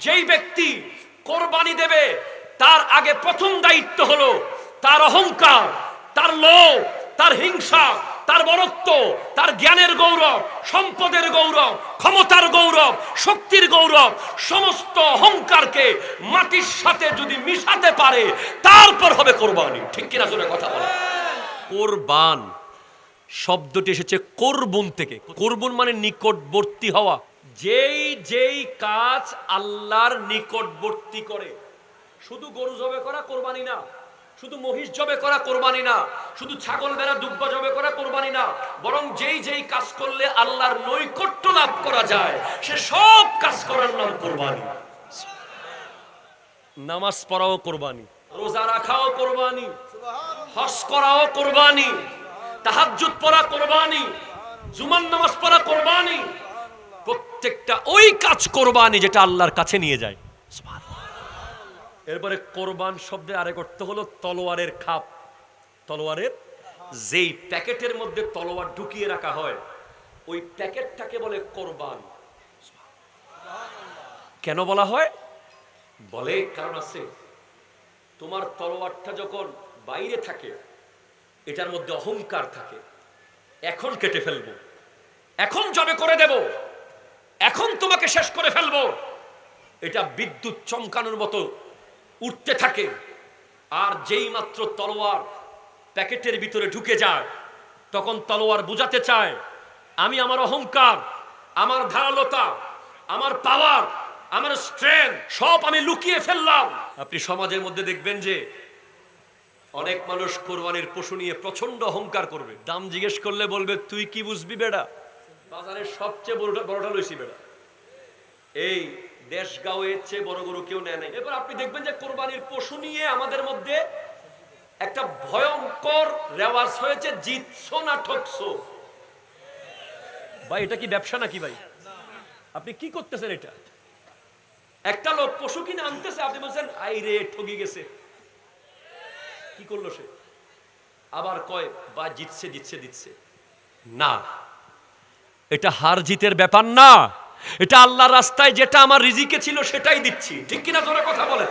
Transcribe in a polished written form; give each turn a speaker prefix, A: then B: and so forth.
A: যেই ব্যক্তি কোরবানি দেবে তার আগে প্রথম দায়িত্ব হলো তার অহংকার, তার লোভ, তার হিংসা, তার বরত্ব, তার জ্ঞানের গৌরব, সম্পদের গৌরব, ক্ষমতার গৌরব, শক্তির গৌরব, সমস্ত অহংকারকে মাটির সাথে যদি মিশাতে পারে তারপর হবে কোরবানি। ঠিক কিনা জোরে কথা বলে। কোরবান শব্দটি এসেছে কোরবুন থেকে। কোরবুন মানে নিকটবর্তী হওয়া। যেই কাজ আল্লাহর নিকটবর্তী করে, শুধু গরু জবে করা কোরবানি না, শুধু মহিষ জবে করা কোরবানি না, শুধু ছাগল ভেড়া দুব্বা জবে করা কোরবানি না, বরং যেই কাজ করলে আল্লাহর নৈকট্য লাভ করা যায় সে সব কাজ করার নাম কোরবানি। নামাজ পড়াও কোরবানি, রোজা রাখাও কোরবানি, হজ করাও কোরবানি, তাহাজ্জুদ পড়া কোরবানি, জুমার নামাজ পড়া কোরবানি। প্রত্যেকটা ওই কাজ কোরবানি যেটা আল্লাহর কাছে নিয়ে যায়। এরপরে কোরবান শব্দের আরেক অর্থ হলো তলোয়ারের খাপ। তলোয়ারের যেই প্যাকেটের মধ্যে তলোয়ার ঢুকিয়ে রাখা হয় ওই প্যাকেটটাকে বলে কোরবান। কেন বলা হয়? বলে কারণ আছে, তোমার তলোয়ারটা যখন বাইরে থাকে এটার মধ্যে অহংকার থাকে, এখন কেটে ফেলবো, এখন জবে করে দেব, এখন তোমাকে শেষ করে ফেলবো, এটা বিদ্যুৎ চমকানোর মতো উঠতে থাকে। আর যেই মাত্র তলোয়ার প্যাকেটের ভিতরে ঢুকে যায় তখন তলোয়ার বুঝাতে চায় আমি আমার অহংকার, আমার ধারালতা, আমার পাওয়ার, আমার স্ট্রেংথ সব আমি লুকিয়ে ফেললাম। আপনি সমাজের মধ্যে দেখবেন যে অনেক মানুষ কোরবানির পশু নিয়ে প্রচন্ড অহংকার করবে। দাম জিজ্ঞেস করলে বলবে তুই কি বুঝবি বেটা, বাজারের সবচেয়ে বড়টা লইছি বেটা, এই দেশ গাঁওয়ের চেয়ে বড় গরু কেউ নেয় নাই। এবার আপনি দেখবেন যে কোরবানির পশু নিয়ে আমাদের মধ্যে একটা ভয়ঙ্কর রেওয়াজ হয়েছে, জিতছো না ঠকছো। ভাই এটা কি ব্যবসা নাকি ভাই? আপনি কি করতেছেন? এটা একটা লোক পশু কিনে আনতেছে, আপনি বলছেন আই রে ঠগি গেছে। কি করলো সে? আবার কয় বা জিতছে জিতছে দিচ্ছে না। এটা হার জিতের ব্যাপার না, এটা আল্লাহর রাস্তায় যেটা আমার রিজিকে ছিল সেটাই দিচ্ছি। ঠিক কিনা জোরে কথা বলে।